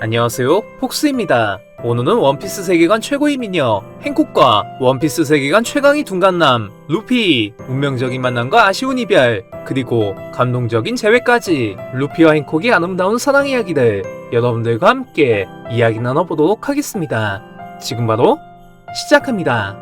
안녕하세요, 폭스입니다. 오늘은 원피스 세계관 최고의 미녀 행콕과 원피스 세계관 최강의 둔간남 루피, 운명적인 만남과 아쉬운 이별, 그리고 감동적인 재회까지 루피와 행콕의 아름다운 사랑 이야기를 여러분들과 함께 이야기 나눠보도록 하겠습니다. 지금 바로 시작합니다.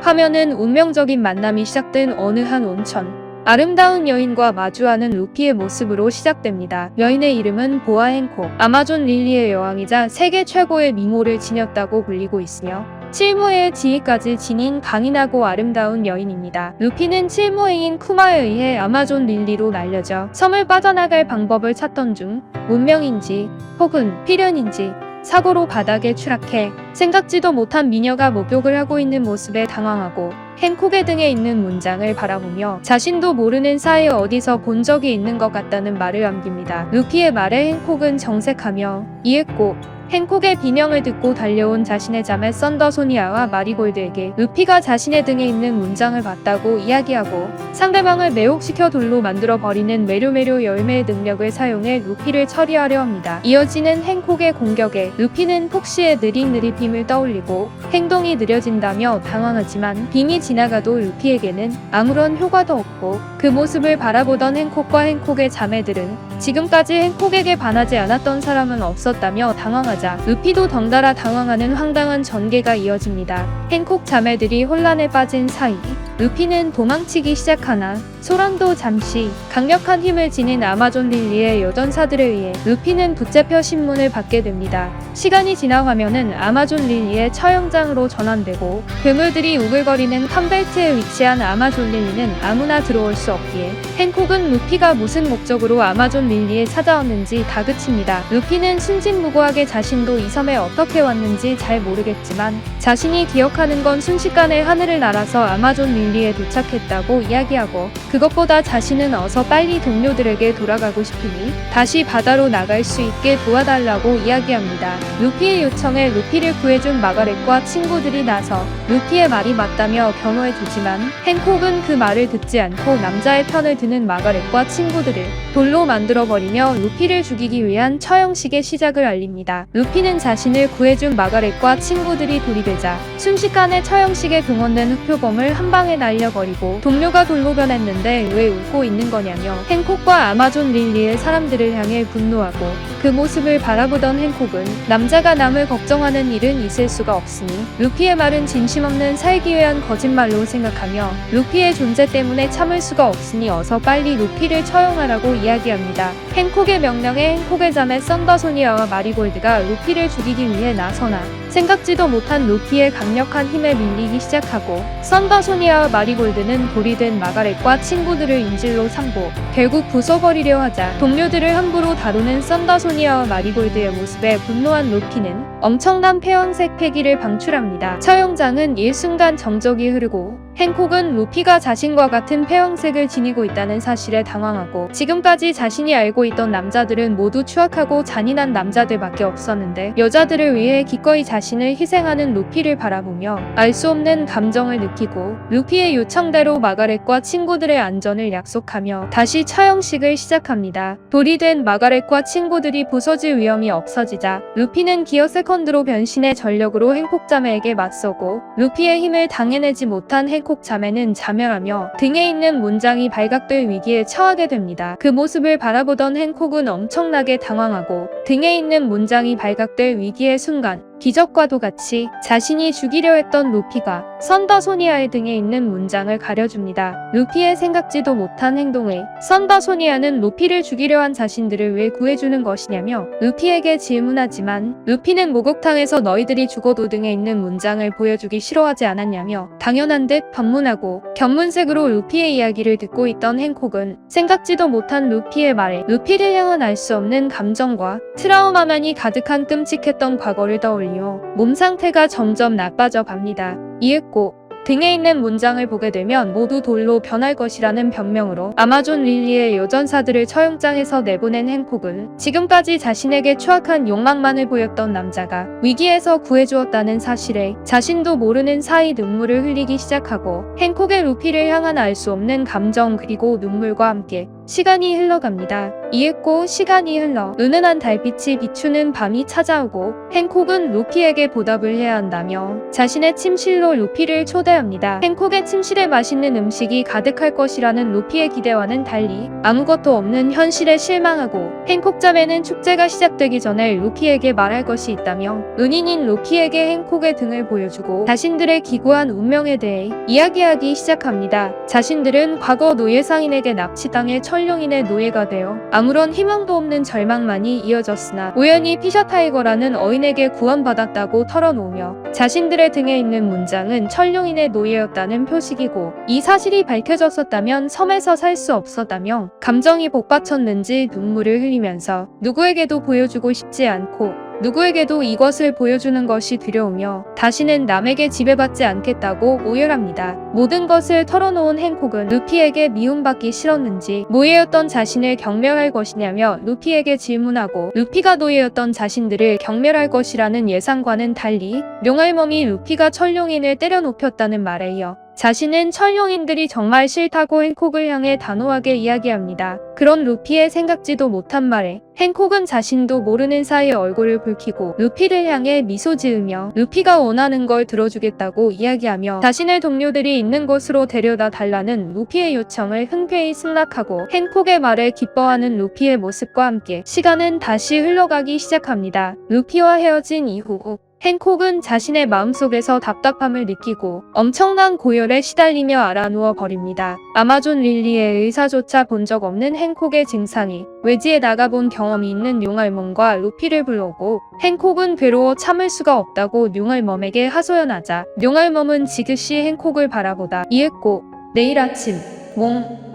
화면은 운명적인 만남이 시작된 어느 한 온천. 아름다운 여인과 마주하는 루피의 모습으로 시작됩니다. 여인의 이름은 보아 행콕. 아마존 릴리의 여왕이자 세계 최고의 미모를 지녔다고 불리고 있으며 칠무회의 지위까지 지닌 강인하고 아름다운 여인입니다. 루피는 칠무회인 쿠마에 의해 아마존 릴리로 날려져 섬을 빠져나갈 방법을 찾던 중 운명인지 혹은 필연인지 사고로 바닥에 추락해 생각지도 못한 미녀가 목욕을 하고 있는 모습에 당황하고 행콕의 등에 있는 문장을 바라보며 자신도 모르는 사이에 어디서 본 적이 있는 것 같다는 말을 남깁니다. 루피의 말에 행콕은 정색하며 이윽고 행콕의 비명을 듣고 달려온 자신의 자매 썬더 소니아와 마리골드에게 루피가 자신의 등에 있는 문장을 봤다고 이야기하고 상대방을 매혹시켜 돌로 만들어버리는 메료메료 열매의 능력을 사용해 루피를 처리하려 합니다. 이어지는 행콕의 공격에 루피는 폭시의 느릿느릿 빔을 떠올리고 행동이 느려진다며 당황하지만 빔이 지나가도 루피에게는 아무런 효과도 없고 그 모습을 바라보던 행콕과 행콕의 자매들은 지금까지 행콕에게 반하지 않았던 사람은 없었다며 당황하자 루피도 덩달아 당황하는 황당한 전개가 이어집니다. 행콕 자매들이 혼란에 빠진 사이 루피는 도망치기 시작하나 소란도 잠시 강력한 힘을 지닌 아마존 릴리의 여전사들에 의해 루피는 붙잡혀 신문을 받게 됩니다. 시간이 지나 화면은 아마존 릴리의 처형장으로 전환되고 괴물들이 우글거리는 캄벨트에 위치한 아마존 릴리는 아무나 들어올 수 없기에 행콕은 루피가 무슨 목적으로 아마존 릴리에 찾아왔는지 다그칩니다. 루피는 순진무구하게 자신도 이 섬에 어떻게 왔는지 잘 모르겠지만 자신이 기억하는 건 순식간에 하늘을 날아서 아마존 릴리에 도착했다고 이야기하고 그것보다 자신은 어서 빨리 동료들에게 돌아가고 싶으니 다시 바다로 나갈 수 있게 도와달라고 이야기합니다. 루피의 요청에 루피를 구해준 마가렛과 친구들이 나서 루피의 말이 맞다며 변호해주지만 행콕은 그 말을 듣지 않고 남자의 편을 드는 마가렛과 친구들을 돌로 만들어버리며 루피를 죽이기 위한 처형식의 시작을 알립니다. 루피는 자신을 구해준 마가렛과 친구들이 돌이 되자 순식간에 처형식에 동원된 흑표범을 한 방에 날려버리고 동료가 돌로 변했는데 왜 웃고 있는 거냐며 행콕과 아마존 릴리의 사람들을 향해 분노하고 그 모습을 바라보던 행콕은 남자가 남을 걱정하는 일은 있을 수가 없으니 루피의 말은 진심 없는 살기 위한 거짓말로 생각하며 루피의 존재 때문에 참을 수가 없으니 어서 빨리 루피를 처형하라고 이야기합니다. 행콕의 명령에 행콕의 자매 썬더 소니아와 마리골드가 루피를 죽이기 위해 나서나 생각지도 못한 루피의 강력한 힘에 밀리기 시작하고 썬더 소니아와 마리골드는 돌이 된 마가렛과 친구들을 인질로 삼고 결국 부숴버리려 하자 동료들을 함부로 다루는 썬더 소니아와 마리골드의 모습에 분노한 루피는 엄청난 폐왕색 패기를 방출합니다. 처형장은 일순간 정적이 흐르고 행콕은 루피가 자신과 같은 폐왕색을 지니고 있다는 사실에 당황하고 지금까지 자신이 알고 있던 남자들은 모두 추악하고 잔인한 남자들밖에 없었는데 여자들을 위해 기꺼이 자신을 희생하는 루피를 바라보며 알 수 없는 감정을 느끼고 루피의 요청대로 마가렛과 친구들의 안전을 약속하며 다시 처형식을 시작합니다. 돌이 된 마가렛과 친구들이 부서질 위험이 없어지자 루피는 기어 세컨드로 변신해 전력으로 행콕 자매에게 맞서고 루피의 힘을 당해내지 못한 행콕 자매는 자멸하며 등에 있는 문장이 발각될 위기에 처하게 됩니다. 그 모습을 바라보던 행콕은 엄청나게 당황하고 등에 있는 문장이 발각될 위기의 순간 기적과도 같이 자신이 죽이려 했던 루피가 썬더 소니아의 등에 있는 문장을 가려줍니다. 루피의 생각지도 못한 행동에 썬더 소니아는 루피를 죽이려 한 자신들을 왜 구해주는 것이냐며 루피에게 질문하지만 루피는 목욕탕에서 너희들이 죽어도 등에 있는 문장을 보여주기 싫어하지 않았냐며 당연한 듯 반문하고 견문색으로 루피의 이야기를 듣고 있던 행콕은 생각지도 못한 루피의 말에 루피를 향한 알 수 없는 감정과 트라우마만이 가득한 끔찍했던 과거를 떠올려 몸 상태가 점점 나빠져 갑니다. 이윽고 등에 있는 문장을 보게 되면 모두 돌로 변할 것이라는 변명으로 아마존 릴리의 여전사들을 처형장에서 내보낸 행콕은 지금까지 자신에게 추악한 욕망만을 보였던 남자가 위기에서 구해주었다는 사실에 자신도 모르는 사이 눈물을 흘리기 시작하고 행콕의 루피를 향한 알 수 없는 감정 그리고 눈물과 함께 시간이 흘러갑니다. 이윽고 시간이 흘러 은은한 달빛이 비추는 밤이 찾아오고 행콕은 루피에게 보답을 해야 한다며 자신의 침실로 루피를 초대합니다. 행콕의 침실에 맛있는 음식이 가득할 것이라는 루피의 기대와는 달리 아무것도 없는 현실에 실망하고 행콕 자매는 축제가 시작되기 전에 루피에게 말할 것이 있다며 은인인 루피에게 행콕의 등을 보여주고 자신들의 기구한 운명에 대해 이야기하기 시작합니다. 자신들은 과거 노예상인에게 납치당해 천룡인의 노예가 되어 아무런 희망도 없는 절망만이 이어졌으나 우연히 피셔 타이거라는 어인에게 구원받았다고 털어놓으며 자신들의 등에 있는 문장은 천룡인의 노예였다는 표식이고 이 사실이 밝혀졌었다면 섬에서 살 수 없었다며 감정이 복받쳤는지 눈물을 흘리면서 누구에게도 보여주고 싶지 않고 누구에게도 이것을 보여주는 것이 두려우며 다시는 남에게 지배받지 않겠다고 오열합니다. 모든 것을 털어놓은 행콕은 루피에게 미움받기 싫었는지 노예였던 자신을 경멸할 것이냐며 루피에게 질문하고 루피가 노예였던 자신들을 경멸할 것이라는 예상과는 달리 용알몸이 루피가 천룡인을 때려눕혔다는 말에 이어 자신은 천룡인들이 정말 싫다고 행콕을 향해 단호하게 이야기합니다. 그런 루피의 생각지도 못한 말에 행콕은 자신도 모르는 사이 얼굴을 붉히고 루피를 향해 미소 지으며 루피가 원하는 걸 들어주겠다고 이야기하며 자신의 동료들이 있는 곳으로 데려다 달라는 루피의 요청을 흔쾌히 승낙하고 행콕의 말에 기뻐하는 루피의 모습과 함께 시간은 다시 흘러가기 시작합니다. 루피와 헤어진 이후 행콕은 자신의 마음속에서 답답함을 느끼고 엄청난 고열에 시달리며 알아누워 버립니다. 아마존 릴리의 의사조차 본 적 없는 행콕의 증상이 외지에 나가본 경험이 있는 용알몸과 루피를 불러오고 행콕은 괴로워 참을 수가 없다고 용알몸에게 하소연하자 용알몸은 지그시 행콕을 바라보다 이윽고 내일 아침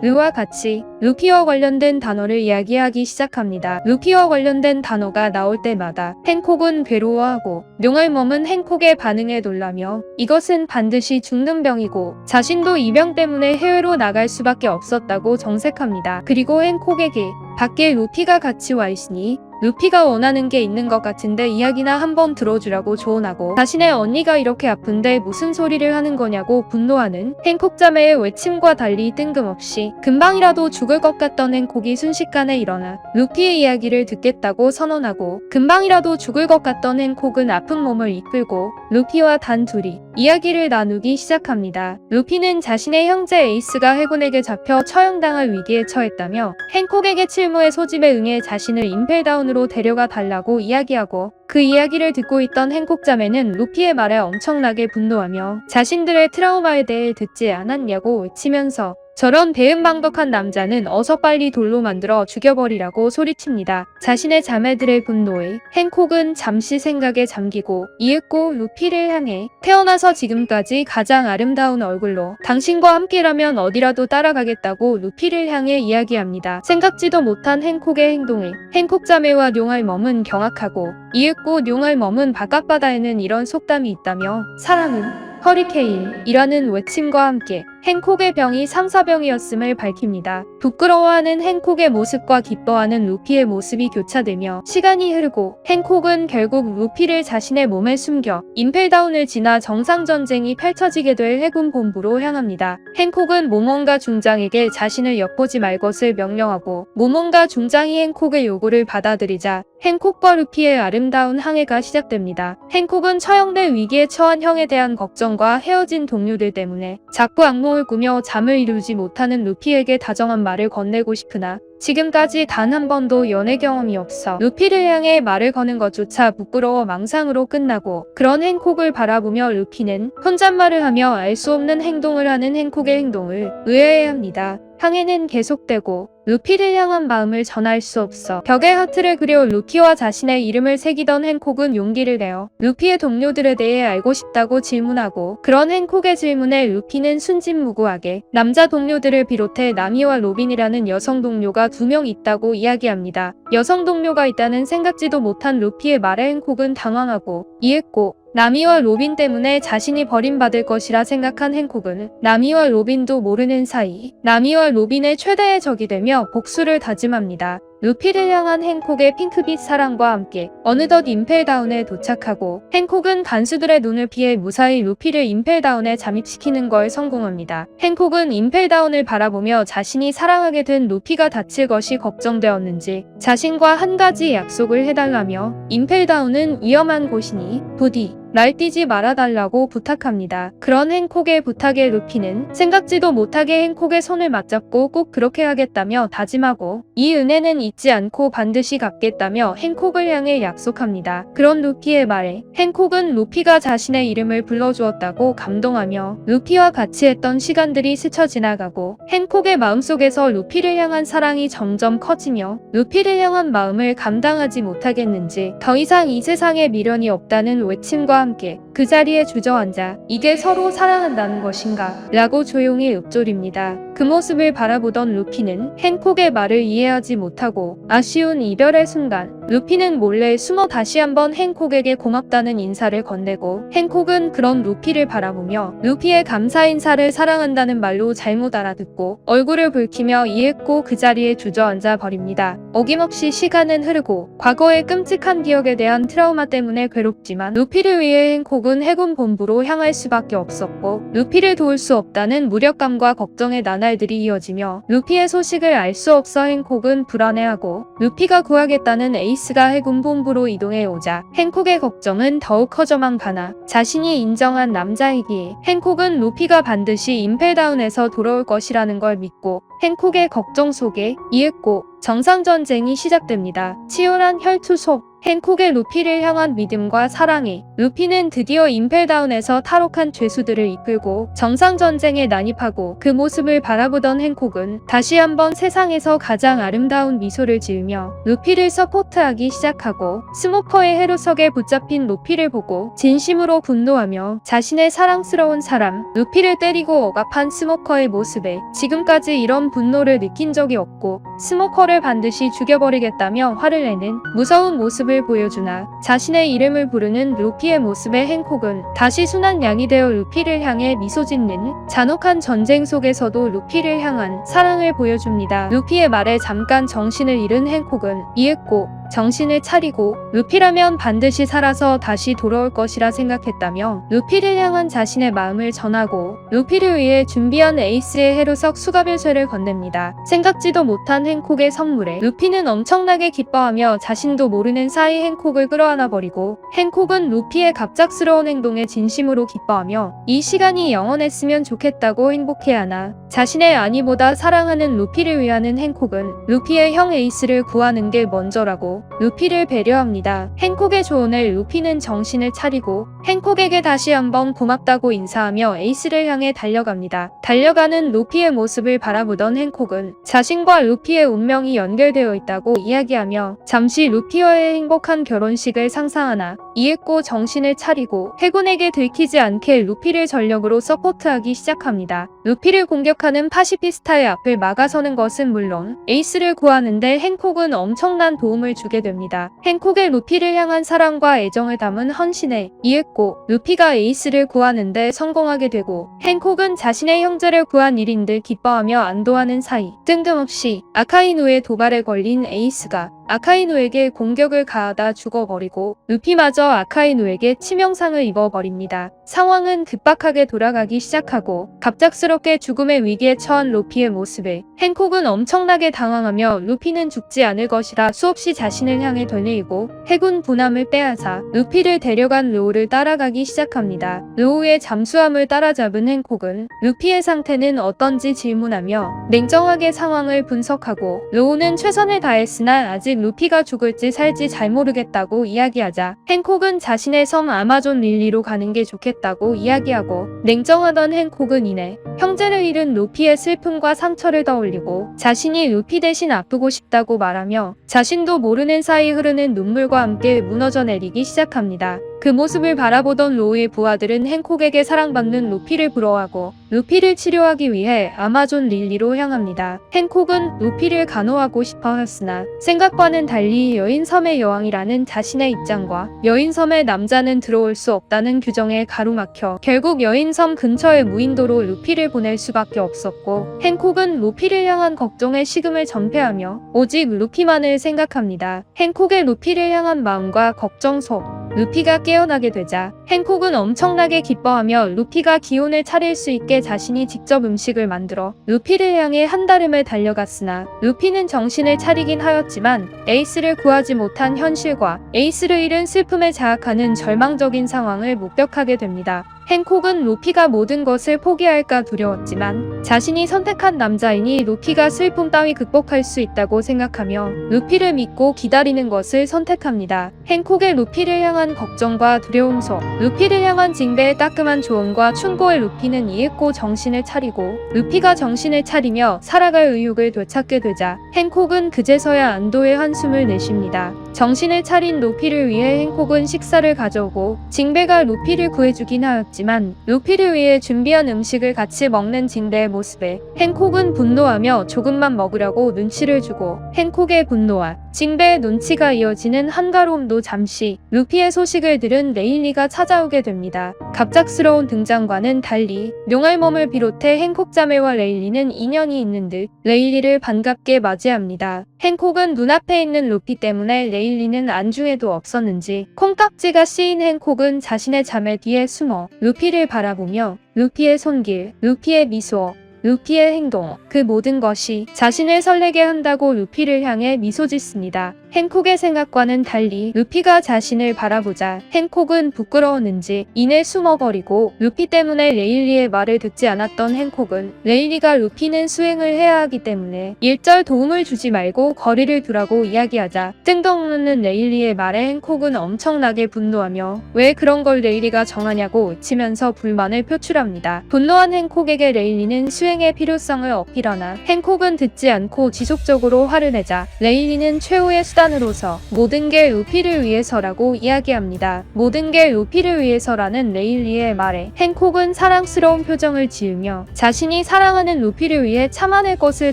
르와 같이 루피와 관련된 단어를 이야기하기 시작합니다. 루피와 관련된 단어가 나올 때마다 행콕은 괴로워하고 용알몸은 행콕의 반응에 놀라며 이것은 반드시 죽는 병이고 자신도 이 병 때문에 해외로 나갈 수밖에 없었다고 정색합니다. 그리고 행콕에게 밖에 루피가 같이 와 있으니 루피가 원하는 게 있는 것 같은데 이야기나 한번 들어주라고 조언하고 자신의 언니가 이렇게 아픈데 무슨 소리를 하는 거냐고 분노하는 행콕 자매의 외침과 달리 뜬금없이 금방이라도 죽을 것 같던 행콕이 순식간에 일어나 루피의 이야기를 듣겠다고 선언하고 금방이라도 죽을 것 같던 행콕은 아픈 몸을 이끌고 루피와 단 둘이 이야기를 나누기 시작합니다. 루피는 자신의 형제 에이스가 해군에게 잡혀 처형당할 위기에 처했다며 행콕에게 칠무의 소집에 응해 자신을 임펠다운으로 데려가 달라고 이야기하고 그 이야기를 듣고 있던 행콕 자매는 루피의 말에 엄청나게 분노하며 자신들의 트라우마에 대해 듣지 않았냐고 외치면서 저런 배은망덕한 남자는 어서 빨리 돌로 만들어 죽여버리라고 소리칩니다. 자신의 자매들의 분노에 행콕은 잠시 생각에 잠기고 이윽고 루피를 향해 태어나서 지금까지 가장 아름다운 얼굴로 당신과 함께라면 어디라도 따라가겠다고 루피를 향해 이야기합니다. 생각지도 못한 행콕의 행동에 행콕 자매와 용알몸은 경악하고 이윽고 용알몸은 바깥바다에는 이런 속담이 있다며 사랑은 허리케인이라는 외침과 함께 행콕의 병이 상사병이었음을 밝힙니다. 부끄러워하는 행콕의 모습과 기뻐하는 루피의 모습이 교차되며 시간이 흐르고 행콕은 결국 루피를 자신의 몸에 숨겨 임펠다운을 지나 정상전쟁이 펼쳐지게 될 해군 본부로 향합니다. 행콕은 모몬가 중장에게 자신을 엿보지 말 것을 명령하고 모몬가 중장이 행콕의 요구를 받아들이자 행콕과 루피의 아름다운 항해가 시작됩니다. 행콕은 처형될 위기에 처한 형에 대한 걱정과 헤어진 동료들 때문에 자꾸 악몽을 꾸며 잠을 이루지 못하는 루피에게 다정한 말을 건네고 싶으나 지금까지 단 한 번도 연애 경험이 없어 루피를 향해 말을 거는 것조차 부끄러워 망상으로 끝나고 그런 행콕을 바라보며 루피는 혼잣말을 하며 알 수 없는 행동을 하는 행콕의 행동을 의아해합니다. 항해는 계속되고 루피를 향한 마음을 전할 수 없어 벽에 하트를 그려 루피와 자신의 이름을 새기던 행콕은 용기를 내어 루피의 동료들에 대해 알고 싶다고 질문하고 그런 행콕의 질문에 루피는 순진무구하게 남자 동료들을 비롯해 나미와 로빈이라는 여성 동료가 2명 있다고 이야기합니다. 여성 동료가 있다는 생각지도 못한 루피의 말에 행콕은 당황하고 이윽고 나미와 로빈 때문에 자신이 버림받을 것이라 생각한 행콕은 나미와 로빈도 모르는 사이 나미와 로빈의 최대의 적이 되며 복수를 다짐합니다. 루피를 향한 행콕의 핑크빛 사랑과 함께 어느덧 임펠다운에 도착하고 행콕은 간수들의 눈을 피해 무사히 루피를 임펠다운에 잠입시키는 걸 성공합니다. 행콕은 임펠다운을 바라보며 자신이 사랑하게 된 루피가 다칠 것이 걱정되었는지 자신과 한 가지 약속을 해달라며 임펠다운은 위험한 곳이니 부디 날뛰지 말아달라고 부탁합니다. 그런 행콕의 부탁에 루피는 생각지도 못하게 행콕의 손을 맞잡고 꼭 그렇게 하겠다며 다짐하고 이 은혜는 잊지 않고 반드시 갚겠다며 행콕을 향해 약속합니다. 그런 루피의 말에 행콕은 루피가 자신의 이름을 불러주었다고 감동하며 루피와 같이 했던 시간들이 스쳐 지나가고 행콕의 마음속에서 루피를 향한 사랑이 점점 커지며 루피를 향한 마음을 감당하지 못하겠는지 더 이상 이 세상에 미련이 없다는 외침과 함께 그 자리에 주저앉아 이게 서로 사랑한다는 것인가? 라고 조용히 읊조립니다. 그 모습을 바라보던 루피는 행콕의 말을 이해하지 못하고 아쉬운 이별의 순간 루피는 몰래 숨어 다시 한번 행콕에게 고맙다는 인사를 건네고 행콕은 그런 루피를 바라보며 루피의 감사 인사를 사랑한다는 말로 잘못 알아듣고 얼굴을 붉히며 이윽고 그 자리에 주저앉아 버립니다. 어김없이 시간은 흐르고 과거의 끔찍한 기억에 대한 트라우마 때문에 괴롭지만 루피를 위해 행콕은 해군 본부로 향할 수밖에 없었고 루피를 도울 수 없다는 무력감과 걱정의 나날들이 이어지며 루피의 소식을 알 수 없어 행콕은 불안해하고 루피가 구하겠다는 에이스가 해군 본부로 이동해 오자 행콕의 걱정은 더욱 커져만 가나 자신이 인정한 남자이기에 행콕은 루피가 반드시 임펠다운에서 돌아올 것이라는 걸 믿고 행콕의 걱정 속에 이윽고 정상전쟁이 시작됩니다. 치열한 혈투 속 행콕의 루피를 향한 믿음과 사랑에 루피는 드디어 임펠다운에서 탈옥한 죄수들을 이끌고 정상전쟁에 난입하고 그 모습을 바라보던 행콕은 다시 한번 세상에서 가장 아름다운 미소를 지으며 루피를 서포트하기 시작하고 스모커의 해루석에 붙잡힌 루피를 보고 진심으로 분노하며 자신의 사랑스러운 사람 루피를 때리고 억압한 스모커의 모습에 지금까지 이런 분노를 느낀 적이 없고 스모커를 반드시 죽여버리겠다며 화를 내는 무서운 모습을 보여주나 자신의 이름을 부르는 루피의 모습에 행콕은 다시 순한 양이 되어 루피를 향해 미소 짓는 잔혹한 전쟁 속에서도 루피를 향한 사랑을 보여줍니다. 루피의 말에 잠깐 정신을 잃은 행콕은 이윽고 정신을 차리고 루피라면 반드시 살아서 다시 돌아올 것이라 생각했다며 루피를 향한 자신의 마음을 전하고 루피를 위해 준비한 에이스의 해루석 수갑일쇠를 건넵니다. 생각지도 못한 행콕의 선물에 루피는 엄청나게 기뻐하며 자신도 모르는 사이 행콕을 끌어안아 버리고 행콕은 루피의 갑작스러운 행동에 진심으로 기뻐하며 이 시간이 영원했으면 좋겠다고 행복해하나 자신의 아니보다 사랑하는 루피를 위하는 행콕은 루피의 형 에이스를 구하는 게 먼저라고 루피를 배려합니다. 행콕의 조언을 루피는 정신을 차리고 행콕에게 다시 한번 고맙다고 인사하며 에이스를 향해 달려갑니다. 달려가는 루피의 모습을 바라보던 행콕은 자신과 루피의 운명이 연결되어 있다고 이야기하며 잠시 루피와의 행복한 결혼식을 상상하나 이윽고 정신을 차리고 해군에게 들키지 않게 루피를 전력으로 서포트하기 시작합니다. 루피를 공격하는 파시피스타의 앞을 막아서는 것은 물론 에이스를 구하는데 행콕은 엄청난 도움을 주게 됩니다. 행콕의 루피를 향한 사랑과 애정을 담은 헌신에 이윽고 루피가 에이스를 구하는데 성공하게 되고 행콕은 자신의 형제를 구한 일인들 기뻐하며 안도하는 사이 뜬금없이 아카이누의 도발에 걸린 에이스가 아카이누에게 공격을 가하다 죽어버리고 루피마저 아카이누에게 치명상을 입어버립니다. 상황은 급박하게 돌아가기 시작하고 갑작스럽게 죽음의 위기에 처한 루피의 모습에 행콕은 엄청나게 당황하며 루피는 죽지 않을 것이라 수없이 자신을 향해 되뇌이고 해군 군함을 빼앗아 루피를 데려간 로우를 따라가기 시작합니다. 로우의 잠수함을 따라잡은 행콕은 루피의 상태는 어떤지 질문하며 냉정하게 상황을 분석하고 로우는 최선을 다했으나 아직 루피가 죽을지 살지 잘 모르겠다고 이야기하자 행콕은 자신의 섬 아마존 릴리로 가는 게 좋겠다고 이야기하고 냉정하던 행콕은 이내 형제를 잃은 루피의 슬픔과 상처를 떠올리고 자신이 루피 대신 아프고 싶다고 말하며 자신도 모르는 사이 흐르는 눈물과 함께 무너져 내리기 시작합니다. 그 모습을 바라보던 로우의 부하들은 행콕에게 사랑받는 루피를 부러워하고 루피를 치료하기 위해 아마존 릴리로 향합니다. 행콕은 루피를 간호하고 싶어 하였으나 생각과는 달리 여인섬의 여왕이라는 자신의 입장과 여인섬의 남자는 들어올 수 없다는 규정에 가로막혀 결국 여인섬 근처의 무인도로 루피를 보낼 수밖에 없었고, 행콕은 루피를 향한 걱정에 식음을 전폐하며 오직 루피만을 생각합니다. 행콕의 루피를 향한 마음과 걱정 속 루피가 깨어나게 되자 행콕은 엄청나게 기뻐하며 루피가 기운을 차릴 수 있게 자신이 직접 음식을 만들어 루피를 향해 한달음을 달려갔으나 루피는 정신을 차리긴 하였지만 에이스를 구하지 못한 현실과 에이스를 잃은 슬픔에 자학하는 절망적인 상황을 목격하게 됩니다. 행콕은 루피가 모든 것을 포기할까 두려웠지만 자신이 선택한 남자이니 루피가 슬픔 따위 극복할 수 있다고 생각하며 루피를 믿고 기다리는 것을 선택합니다. 행콕의 루피를 향한 걱정과 두려움 속 루피를 향한 징배의 따끔한 조언과 충고에 루피는 이윽고 정신을 차리고, 루피가 정신을 차리며 살아갈 의욕을 되찾게 되자 행콕은 그제서야 안도의 한숨을 내쉽니다. 정신을 차린 루피를 위해 행콕은 식사를 가져오고 징배가 루피를 구해주긴 하였지만 루피를 위해 준비한 음식을 같이 먹는 징배의 모습에 행콕은 분노하며 조금만 먹으려고 눈치를 주고, 행콕의 분노와 징배의 눈치가 이어지는 한가로움도 잠시 루피의 소식을 들은 레일리가 찾아오게 됩니다. 갑작스러운 등장과는 달리 용알몸을 비롯해 행콕 자매와 레일리는 인연이 있는 듯 레일리를 반갑게 맞이합니다. 행콕은 눈앞에 있는 루피 때문에 레일리는 안중에도 없었는지 콩깍지가 씌인 행콕은 자신의 자매 뒤에 숨어 루피를 바라보며 루피의 손길, 루피의 미소, 루피의 행동, 그 모든 것이 자신을 설레게 한다고 루피를 향해 미소 짓습니다. 행콕의 생각과는 달리 루피가 자신을 바라보자 행콕은 부끄러웠는지 이내 숨어버리고, 루피 때문에 레일리의 말을 듣지 않았던 행콕은 레일리가 루피는 수행을 해야 하기 때문에 일절 도움을 주지 말고 거리를 두라고 이야기하자 뜬금없는 레일리의 말에 행콕은 엄청나게 분노하며 왜 그런 걸 레일리가 정하냐고 외치면서 불만을 표출합니다. 분노한 행콕에게 레일리는 수행의 필요성을 어필하나 행콕은 듣지 않고 지속적으로 화를 내자 레일리는 최후의 수단으로서 모든 게 루피를 위해서라고 이야기합니다. 모든 게 루피를 위해서라는 레일리의 말에 행콕은 사랑스러운 표정을 지으며 자신이 사랑하는 루피를 위해 참아낼 것을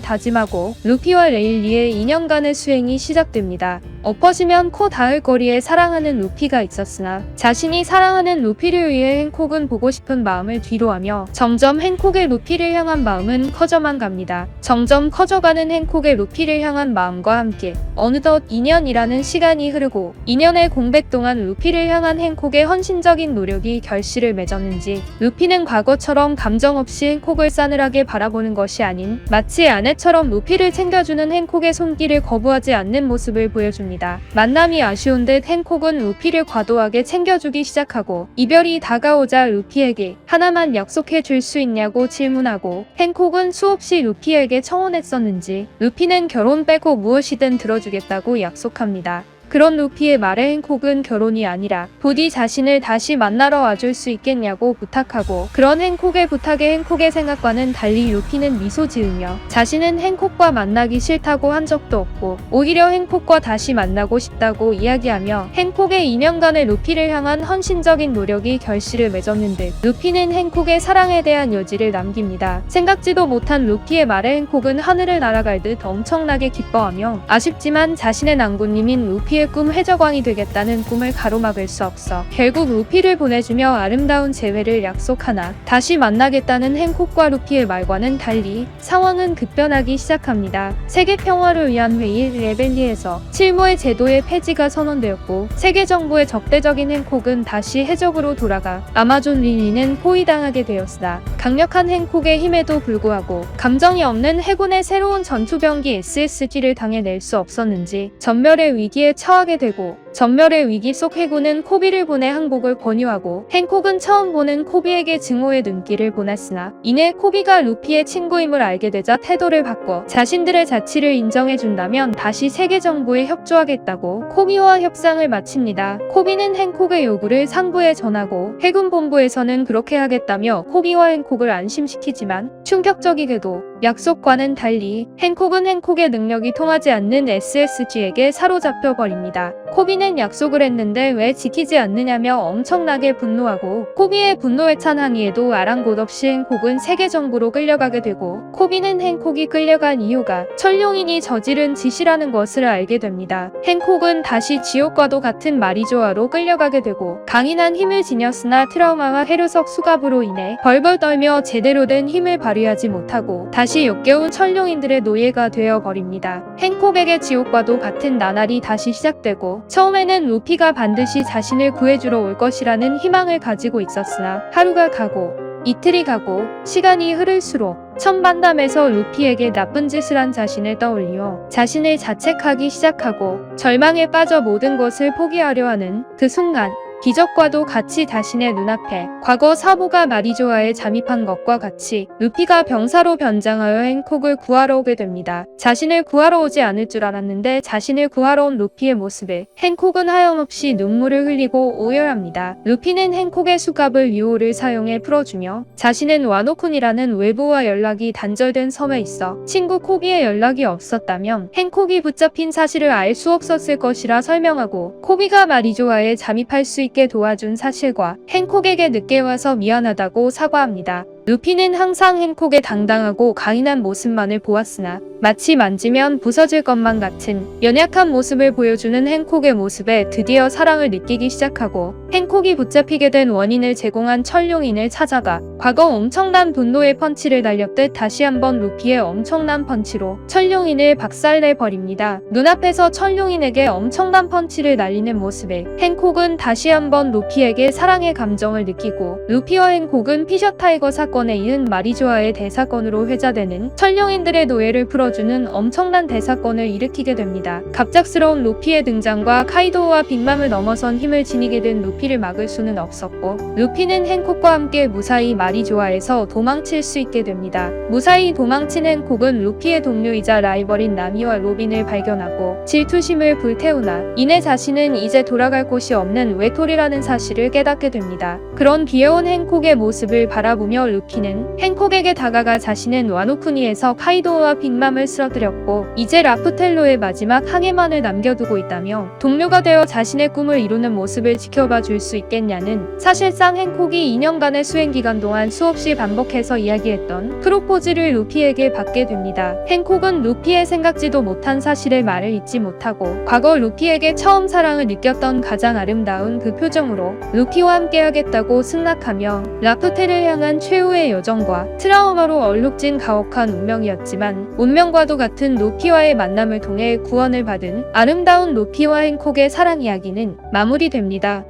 다짐하고 루피와 레일리의 2년간의 수행이 시작됩니다. 엎어지면 코 닿을 거리에 사랑하는 루피가 있었으나 자신이 사랑하는 루피를 위해 행콕은 보고 싶은 마음을 뒤로하며 점점 행콕의 루피를 향한 마음은 커져만 갑니다. 점점 커져가는 행콕의 루피를 향한 마음과 함께 어느덧 2년이라는 시간이 흐르고 2년의 공백 동안 루피를 향한 행콕의 헌신적인 노력이 결실을 맺었는지 루피는 과거처럼 감정 없이 행콕을 싸늘하게 바라보는 것이 아닌 마치 아내처럼 루피를 챙겨주는 행콕의 손길을 거부하지 않는 모습을 보여줍니다. 만남이 아쉬운 듯 행콕은 루피를 과도하게 챙겨주기 시작하고 이별이 다가오자 루피에게 하나만 약속해 줄 수 있냐고 질문하고, 행콕은 수없이 루피에게 청혼했었는지 루피는 결혼 빼고 무엇이든 들어주겠다고 약속합니다. 그런 루피의 말에 행콕은 결혼이 아니라 부디 자신을 다시 만나러 와줄 수 있겠냐고 부탁하고, 그런 행콕의 부탁에 행콕의 생각과는 달리 루피는 미소 지으며 자신은 행콕과 만나기 싫다고 한 적도 없고 오히려 행콕과 다시 만나고 싶다고 이야기하며 행콕의 2년간의 루피를 향한 헌신적인 노력이 결실을 맺었는 듯 루피는 행콕의 사랑에 대한 여지를 남깁니다. 생각지도 못한 루피의 말에 행콕은 하늘을 날아갈 듯 엄청나게 기뻐하며 아쉽지만 자신의 낭군님인 루피의 꿈 해적왕이 되겠다는 꿈을 가로막을 수 없어 결국 루피를 보내주며 아름다운 재회를 약속하나 다시 만나겠다는 행콕과 루피의 말과는 달리 상황은 급변하기 시작합니다. 세계 평화를 위한 회의 레벨리에서 칠모의 제도의 폐지가 선언되었고 세계 정부의 적대적인 행콕은 다시 해적으로 돌아가 아마존 릴리는 포위당하게 되었으나 강력한 행콕의 힘에도 불구하고 감정이 없는 해군의 새로운 전투병기 SSG를 당해낼 수 없었는지 전멸의 위기에 처하게 되고, 전멸의 위기 속 해군은 코비를 보내 항복을 권유하고 행콕은 처음 보는 코비에게 증오의 눈길을 보냈으나 이내 코비가 루피의 친구임을 알게 되자 태도를 바꿔 자신들의 자치를 인정해준다면 다시 세계 정부에 협조하겠다고 코비와 협상을 마칩니다. 코비는 행콕의 요구를 상부에 전하고 해군 본부에서는 그렇게 하겠다며 코비와 행콕을 안심시키지만 충격적이게도 약속과는 달리 행콕은 행콕의 능력이 통하지 않는 SSG에게 사로잡혀 버립니다. 코비는 루피는 약속을 했는데 왜 지키지 않느냐며 엄청나게 분노하고 코비의 분노에 찬 항의에도 아랑곳 없이 행콕은 세계 정부로 끌려가게 되고 코비는 행콕이 끌려간 이유가 천룡인이 저지른 짓이라는 것을 알게 됩니다. 행콕은 다시 지옥과도 같은 마리조아로 끌려가게 되고 강인한 힘을 지녔으나 트라우마와 해루석 수갑으로 인해 벌벌 떨며 제대로 된 힘을 발휘하지 못하고 다시 역겨운 천룡인들의 노예가 되어 버립니다. 행콕에게 지옥과도 같은 나날이 다시 시작되고 처음에는 루피가 반드시 자신을 구해주러 올 것이라는 희망을 가지고 있었으나 하루가 가고 이틀이 가고 시간이 흐를수록 천반담에서 루피에게 나쁜 짓을 한 자신을 떠올리며 자신을 자책하기 시작하고 절망에 빠져 모든 것을 포기하려 하는 그 순간 기적과도 같이 자신의 눈앞에 과거 사부가 마리조아에 잠입한 것과 같이 루피가 병사로 변장하여 행콕을 구하러 오게 됩니다. 자신을 구하러 오지 않을 줄 알았는데 자신을 구하러 온 루피의 모습에 행콕은 하염없이 눈물을 흘리고 오열합니다. 루피는 행콕의 수갑을 유호를 사용해 풀어주며 자신은 와노쿤이라는 외부와 연락이 단절된 섬에 있어 친구 코비의 연락이 없었다면 행콕이 붙잡힌 사실을 알 수 없었을 것이라 설명하고 코비가 마리조아에 잠입할 수 있게 도와준 사실과 행콕에게 늦게 와서 미안하다고 사과합니다. 루피는 항상 행콕의 당당하고 강인한 모습만을 보았으나 마치 만지면 부서질 것만 같은 연약한 모습을 보여주는 행콕의 모습에 드디어 사랑을 느끼기 시작하고 행콕이 붙잡히게 된 원인을 제공한 천룡인을 찾아가 과거 엄청난 분노의 펀치를 날렸듯 다시 한번 루피의 엄청난 펀치로 천룡인을 박살내버립니다. 눈앞에서 천룡인에게 엄청난 펀치를 날리는 모습에 행콕은 다시 한번 루피에게 사랑의 감정을 느끼고 루피와 행콕은 피셔 타이거 사건에 이은 마리조아의 대사건으로 회자되는 천룡인들의 노예를 풀어주는 엄청난 대사건을 일으키게 됩니다. 갑작스러운 루피의 등장과 카이도우와 빅맘을 넘어선 힘을 지니게 된 루피를 막을 수는 없었고 루피는 행콕과 함께 무사히 마리조아에서 도망칠 수 있게 됩니다. 무사히 도망친 행콕은 루피의 동료이자 라이벌인 나미와 로빈을 발견하고 질투심을 불태우나 이내 자신은 이제 돌아갈 곳이 없는 외톨이라는 사실을 깨닫게 됩니다. 그런 귀여운 행콕의 모습을 바라보며 루피는 행콕에게 다가가 자신은 와노쿠니에서 카이도우와 빅맘을 쓰러뜨렸고 이제 라프텔로의 마지막 항해만을 남겨두고 있다며 동료가 되어 자신의 꿈을 이루는 모습을 지켜봐 줄 수 있겠냐는 사실상 행콕이 2년간의 수행기간 동안 수없이 반복해서 이야기했던 프로포즈를 루피에게 받게 됩니다. 행콕은 루피의 생각지도 못한 사실의 말을 잊지 못하고 과거 루피에게 처음 사랑을 느꼈던 가장 아름다운 그 표정으로 루피와 함께하겠다고 승낙하며 라프텔을 향한 최후의 여정과 트라우마로 얼룩진 가혹한 운명이었지만 운명과도 같은 루피와의 만남을 통해 구원을 받은 아름다운 루피와 행콕의 사랑 이야기는 마무리됩니다.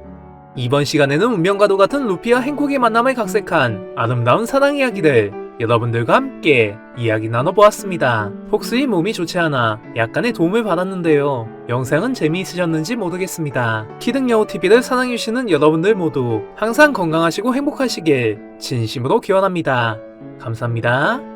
이번 시간에는 운명과도 같은 루피와 행콕의 만남을 각색한 아름다운 사랑 이야기들 여러분들과 함께 이야기 나눠보았습니다. 혹시 몸이 좋지 않아 약간의 도움을 받았는데요. 영상은 재미있으셨는지 모르겠습니다. 키등여우TV를 사랑해주시는 여러분들 모두 항상 건강하시고 행복하시길 진심으로 기원합니다. 감사합니다.